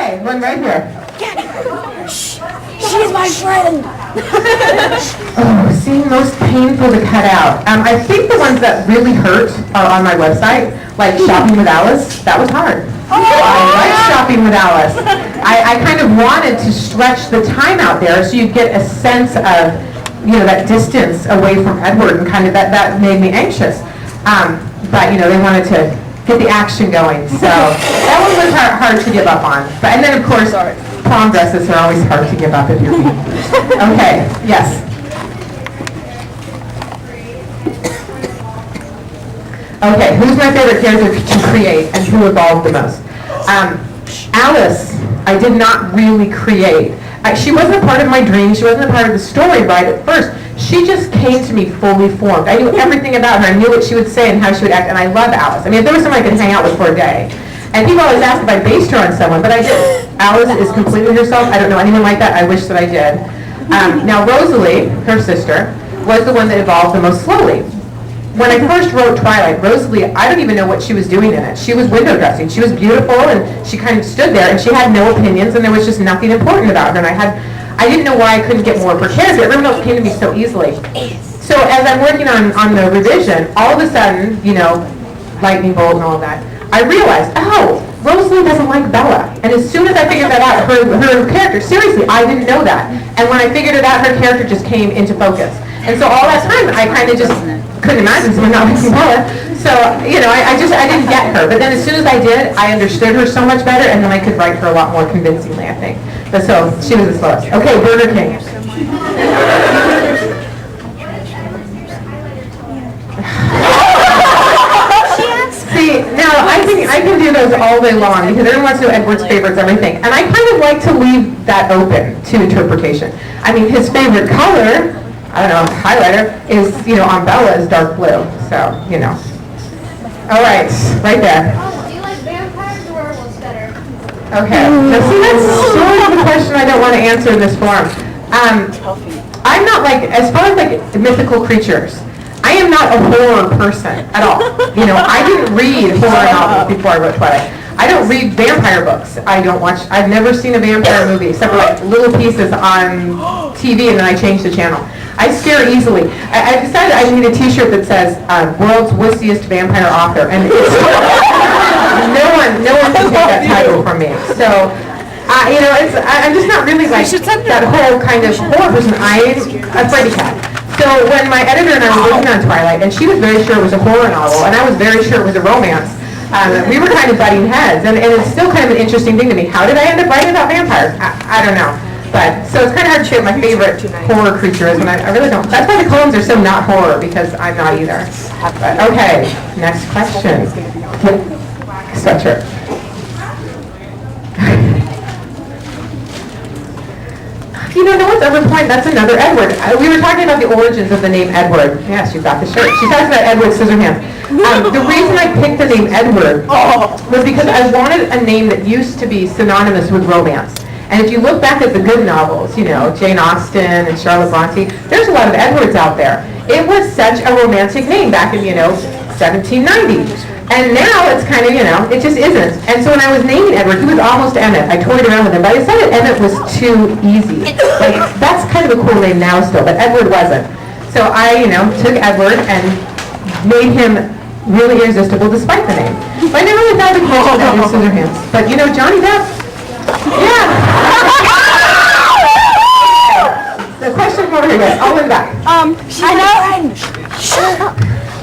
Okay, one right here. She's my friend. Oh, seeing most painful to cut out. I think the ones that really hurt are on my website, like Shopping with Alice. That was hard. I like Shopping with Alice. I kind of wanted to stretch the time out there so you get a sense of, that distance away from Edward, and kind of that made me anxious. But, they wanted to get the action going. So that one was hard to give up on. And then, of course, prom dresses are always hard to give up if you're me. Okay, yes. Okay, who's my favorite character to create and who evolved the most? Alice, I did not really create. She wasn't a part of my dream. She wasn't a part of the story right at first. She just came to me fully formed. I knew everything about her. I knew what she would say and how she would act, and I love Alice. I mean, if there was someone I could hang out with for a day. And people always ask if I based her on someone, but I did. Alice is completely herself. I don't know anyone like that. I wish that I did. Now, Rosalie, her sister, was the one that evolved the most slowly. When I first wrote Twilight, Rosalie, I don't even know what she was doing in it. She was window dressing. She was beautiful, and she kind of stood there, and she had no opinions, and there was just nothing important about her. And I didn't know why I couldn't get more of her character. Everyone else came to me so easily. So as I'm working on the revision, all of a sudden, lightning bolt and all of that, I realized, Rosalie doesn't like Bella. And as soon as I figured that out, her character, seriously, I didn't know that. And when I figured it out, her character just came into focus. And so all that time, I kind of just couldn't imagine someone not liking Bella. So, I didn't get her. But then as soon as I did, I understood her so much better, and then I could write her a lot more convincingly, I think. But so, she was the slowest. Okay, Burger King. See, now I can do those all day long because everyone wants to know Edward's favorites, everything. And I kind of like to leave that open to interpretation. I mean, his favorite color, I don't know, highlighter, is, on Bella is dark blue. So, All right, right there. Do you like vampires or werewolves better? Okay. Now, see, that's sort of a question I don't want to answer in this form. I'm not as far as mythical creatures, I am not a horror person at all. I didn't read horror novels before I wrote Twilight. I don't read vampire books. I've never seen a vampire movie except for little pieces on TV, and then I changed the channel. I scare easily. I decided I need a t-shirt that says world's wussiest vampire author, and it's, no one can take that title from me. So, I'm just not really like that whole kind of horror person. I'm a Freddy cat. So when my editor and I were working on Twilight, and she was very sure it was a horror novel, and I was very sure it was a romance, we were kind of butting heads, and it's still kind of an interesting thing to me. How did I end up writing about vampires? I don't know. But, so it's kind of hard to say what my favorite horror creature is, and I really don't. That's why the Coens are so not horror, because I'm not either. But, okay, next question. Sweatshirt. No one's ever pointed. That's another Edward. We were talking about the origins of the name Edward. Yes, you got the shirt. She talks about Edward Scissorhands. The reason I picked the name Edward was because I wanted a name that used to be synonymous with romance. And if you look back at the good novels, Jane Austen and Charlotte Bronte, there's a lot of Edwards out there. It was such a romantic name back in, 1790. And now it's kind of, it just isn't. And so when I was naming Edward, he was almost Emmett. I toyed around with him, but I decided Emmett was too easy. That's kind of a cool name now still, but Edward wasn't. So I, took Edward and made him really irresistible despite the name. But I never really thought of calling Edward Scissorhands. But, Johnny Depp, yeah. The question over here, guys. I'll win back.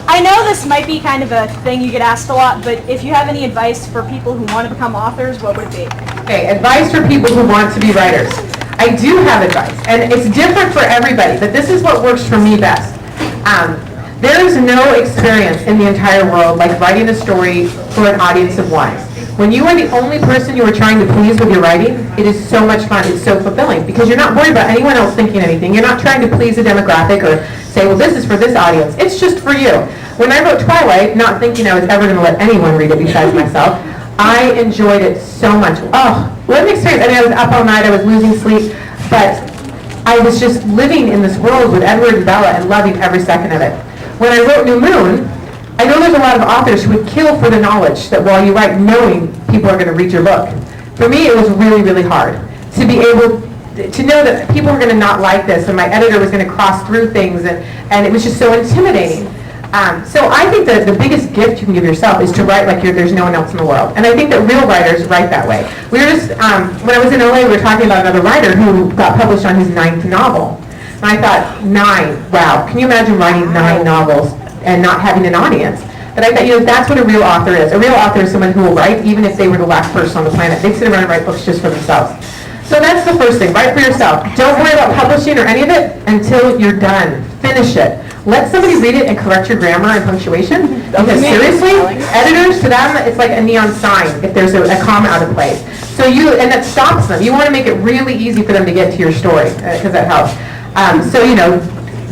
I know this might be kind of a thing you get asked a lot, but if you have any advice for people who want to become authors, what would it be? Okay, advice for people who want to be writers. I do have advice, and it's different for everybody, but this is what works for me best. There is no experience in the entire world like writing a story for an audience of one. When you are the only person you are trying to please with your writing, it is so much fun, it's so fulfilling, because you're not worried about anyone else thinking anything. You're not trying to please a demographic or say, well, this is for this audience. It's just for you. When I wrote Twilight, not thinking I was ever going to let anyone read it besides myself, I enjoyed it so much. Oh, what an experience. I mean, I was up all night, I was losing sleep, but I was just living in this world with Edward and Bella and loving every second of it. When I wrote New Moon, I know there's a lot of authors who would kill for the knowledge that while you write, knowing people are going to read your book. For me, it was really, really hard to be able to know that people were going to not like this, and my editor was going to cross through things, and it was just so intimidating. So I think that the biggest gift you can give yourself is to write like there's no one else in the world. And I think that real writers write that way. We were just, when I was in LA, we were talking about another writer who got published on his 9th novel. And I thought, 9, wow, can you imagine writing 9 novels and not having an audience? But I thought, that's what a real author is. A real author is someone who will write even if they were the last person on the planet. They sit around and write books just for themselves. So that's the first thing, write for yourself. Don't worry about publishing or any of it until you're done. Finish it. Let somebody read it and correct your grammar and punctuation. Because seriously, editors, to them, it's like a neon sign if there's a comma out of place. So and that stops them. You want to make it really easy for them to get to your story, because that helps.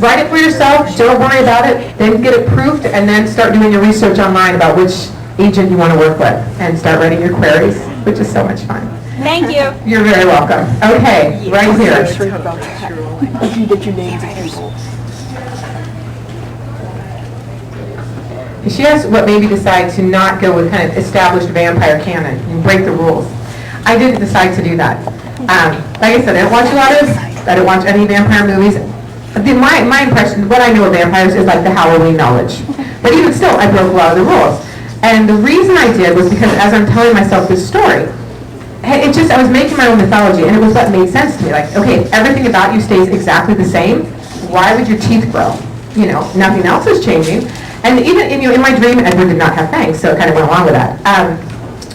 Write it for yourself, don't worry about it, then get it proofed, and then start doing your research online about which agent you want to work with, and start writing your queries, which is so much fun. Thank you. You're very welcome. Okay, right here. If you get your names of people. She asked what made me decide to not go with kind of established vampire canon and break the rules. I didn't decide to do that. Like I said, I don't watch a lot of, I don't watch any vampire movies. My impression, what I know of vampires is like the Halloween knowledge. But even still, I broke a lot of the rules. And the reason I did was because as I'm telling myself this story, I was making my own mythology, and it was what made sense to me. Like, okay, if everything about you stays exactly the same, why would your teeth grow? Nothing else is changing. And even in my dream, Edward did not have fangs, so it kind of went along with that.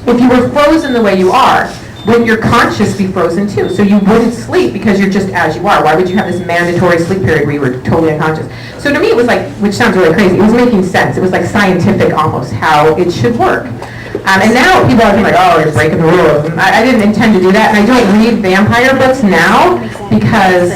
If you were frozen the way you are, wouldn't your conscious be frozen too? So you wouldn't sleep because you're just as you are. Why would you have this mandatory sleep period where you were totally unconscious? So to me, it was like, which sounds really crazy, it was making sense. It was like scientific almost, how it should work. And now people are like, oh, you're breaking the rules. And I didn't intend to do that, and I don't read vampire books now because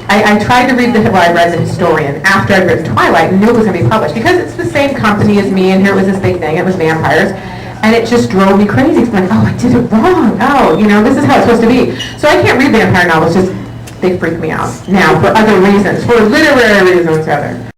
I tried to read I read The Historian after I'd written Twilight and knew it was going to be published because it's the same company as me, and here was this big thing, it was vampires. And it just drove me crazy. It's like, oh, I did it wrong. Oh, this is how it's supposed to be. So I can't read vampire novels, just they freak me out now for other reasons, for literary reasons rather.